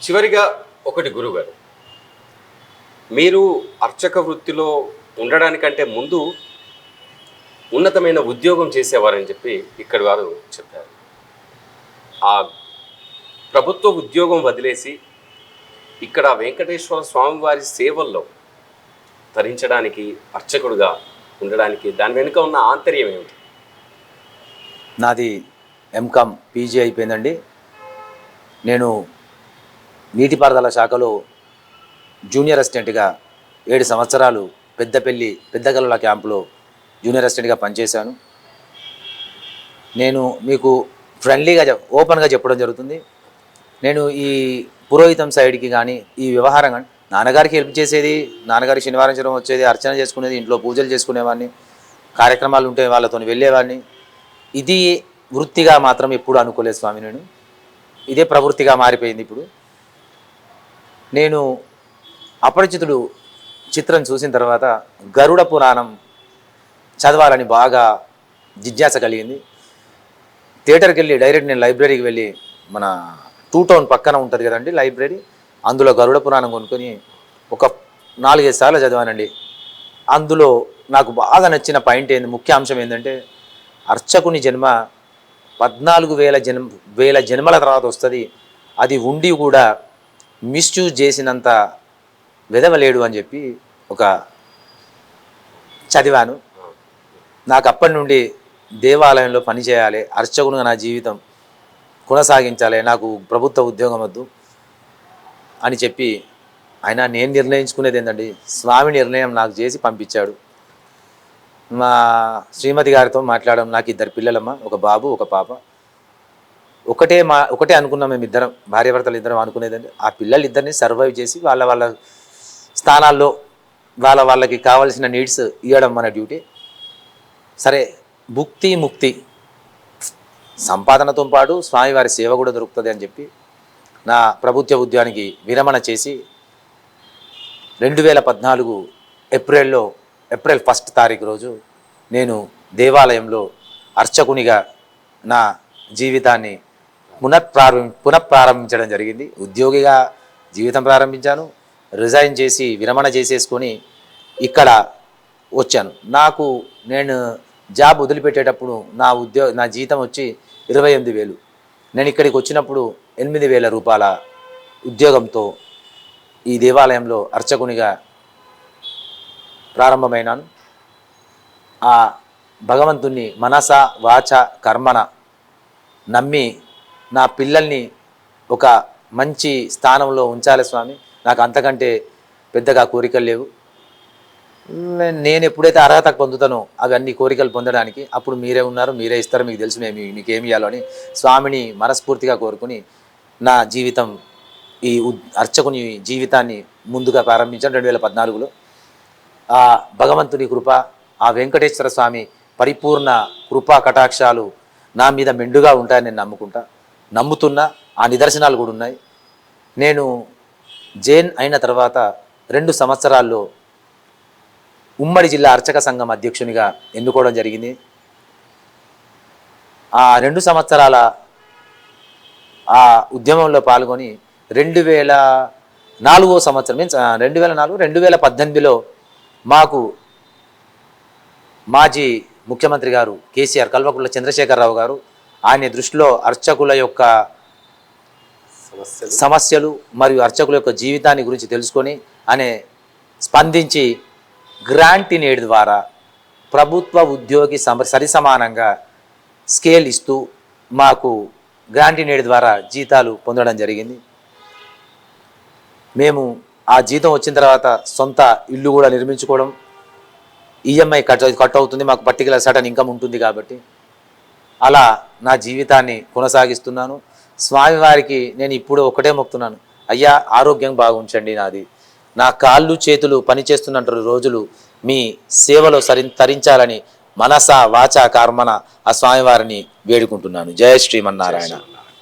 చివరిగా ఒకటి గురుగారు, మీరు అర్చక వృత్తిలో ఉండడానికంటే ముందు ఉన్నతమైన ఉద్యోగం చేసేవారని చెప్పి ఇక్కడి వారు చెప్పారు. ఆ ప్రభుత్వ ఉద్యోగం వదిలేసి ఇక్కడ వెంకటేశ్వర స్వామివారి సేవల్లో తరించడానికి, అర్చకుడుగా ఉండడానికి దాని వెనుక ఉన్న ఆంతర్యం ఏమిటి? నాది ఎంకామ్ పీజీ అయిపోయిందండి. నేను నీటిపారుదల శాఖలో జూనియర్ అసిస్టెంట్గా 7 సంవత్సరాలు పెద్దగల్ల క్యాంపులో జూనియర్ అసిస్టెంట్గా పనిచేశాను. నేను మీకు ఫ్రెండ్లీగా ఓపెన్గా చెప్పడం జరుగుతుంది. నేను ఈ పురోహితం సైడ్కి కానీ ఈ వ్యవహారం కానీ నాన్నగారికి హెల్ప్ చేసేది, నాన్నగారికి శనివారం వచ్చేది, అర్చన చేసుకునేది, ఇంట్లో పూజలు చేసుకునేవాడిని, కార్యక్రమాలు ఉంటే వాళ్ళతో వెళ్ళేవాడిని. ఇది వృత్తిగా మాత్రం ఎప్పుడు అనుకోలేదు స్వామి. నేను ఇదే ప్రవృత్తిగా మారిపోయింది. ఇప్పుడు నేను అపరిచితుడు చిత్రం చూసిన తర్వాత గరుడ పురాణం చదవాలని బాగా జిజ్ఞాస కలిగింది. థియేటర్కి వెళ్ళి డైరెక్ట్ నేను లైబ్రరీకి వెళ్ళి, మన 2 టౌన్ పక్కన ఉంటుంది కదండి లైబ్రరీ, అందులో గరుడ పురాణం కొనుక్కొని ఒక 4-5 సార్లు చదివానండి. అందులో నాకు బాగా నచ్చిన పాయింట్ ముఖ్య అంశం ఏంటంటే, అర్చకుని జన్మ 14,000 జన్మల తర్వాత వస్తుంది, అది ఉండి కూడా మిస్యూజ్ చేసినంత వెదవలేడు అని చెప్పి ఒక చదివాను. నాకు అప్పటి నుండి దేవాలయంలో పనిచేయాలి, అర్చకునిగా నా జీవితం కొనసాగించాలి, నాకు ప్రభుత్వ ఉద్యోగం వద్దు అని చెప్పి నేను నిర్ణయించుకునేది ఏంటండి, స్వామి నిర్ణయం నాకు చేసి పంపించాడు. మా శ్రీమతి గారితో మాట్లాడడం, నాకు 2 పిల్లలమ్మ, ఒక బాబు ఒక పాప. ఒకటే అనుకున్నాం మేమిద్దరం, భార్యాభర్తలు ఇద్దరం అనుకునేదండి, ఆ పిల్లలిద్దరిని సర్వైవ్ చేసి వాళ్ళ స్థానాల్లో వాళ్ళకి కావాల్సిన నీడ్స్ ఇవ్వడం మన డ్యూటీ. సరే, భుక్తి ముక్తి సంపాదనతో పాటు స్వామివారి సేవ కూడా దొరుకుతుంది అని చెప్పి నా ప్రభుత్వ ఉద్యోగానికి విరమణ చేసి 2014 ఏప్రిల్ 1 తారీఖు రోజు నేను దేవాలయంలో అర్చకునిగా నా జీవితాన్ని పునఃప్రారంభించడం జరిగింది. ఉద్యోగిగా జీవితం ప్రారంభించాను, రిజైన్ చేసి విరమణ చేసేసుకొని ఇక్కడ వచ్చాను. నేను జాబ్ వదిలిపెట్టేటప్పుడు నా జీతం వచ్చి 28,000. నేను ఇక్కడికి వచ్చినప్పుడు 8,000 రూపాయల ఉద్యోగంతో ఈ దేవాలయంలో అర్చకునిగా ప్రారంభమైనాను. ఆ భగవంతుణ్ణి మనస వాచ కర్మన నమ్మి నా పిల్లల్ని ఒక మంచి స్థానంలో ఉంచాలి స్వామి, నాకు అంతకంటే పెద్దగా కోరికలు లేవు. నేను ఎప్పుడైతే అర్హత పొందుతానో అవన్నీ కోరికలు పొందడానికి, అప్పుడు మీరే ఉన్నారు, మీరే ఇస్తారు, మీకు తెలుసు మీకేమి ఇవ్వాలో అని స్వామిని మనస్ఫూర్తిగా కోరుకుని నా జీవితం, ఈ అర్చకుని జీవితాన్ని ముందుగా ప్రారంభించాను 2014లో. ఆ భగవంతుని కృప, ఆ వెంకటేశ్వర స్వామి పరిపూర్ణ కృపా కటాక్షాలు నా మీద మెండుగా ఉంటాయని నేను నమ్ముతున్నా. ఆ నిదర్శనాలు కూడా ఉన్నాయి. నేను జైన్ అయిన తర్వాత 2 సంవత్సరాల్లో ఉమ్మడి జిల్లా అర్చక సంఘం అధ్యక్షునిగా ఎన్నుకోవడం జరిగింది. ఆ 2 సంవత్సరాల ఆ ఉద్యమంలో పాల్గొని 2004 సంవత్సరం 2018లో మాకు మాజీ ముఖ్యమంత్రి గారు కేసీఆర్, కల్వకుంట్ల చంద్రశేఖరరావు గారు, ఆయన దృష్టిలో అర్చకుల యొక్క సమస్యలు మరియు అర్చకుల యొక్క జీవితాన్ని గురించి తెలుసుకొని స్పందించి గ్రాంట్ ఇన్ ఎయిడ్ ద్వారా ప్రభుత్వ ఉద్యోగి సరిసమానంగా స్కేల్ ఇస్తూ మాకు గ్రాంట్ ఇన్ ఎయిడ్ ద్వారా జీతాలు పొందడం జరిగింది. మేము ఆ జీతం వచ్చిన తర్వాత సొంత ఇల్లు కూడా నిర్మించుకోవడం, ఈఎంఐ కట్ అవుతుంది, మాకు పర్టికులర్ సడన్ ఇన్కమ్ ఉంటుంది కాబట్టి అలా నా జీవితాన్ని కొనసాగిస్తున్నాను. స్వామివారికి నేను ఇప్పుడు ఒకటే మొక్కుతున్నాను, అయ్యా ఆరోగ్యం బాగుంచండి, నా కాళ్ళు చేతులు పనిచేస్తున్న రోజులు మీ సేవలో తరించాలని మనస వాచ కర్మన ఆ స్వామివారిని వేడుకుంటున్నాను. జయ శ్రీమన్నారాయణ.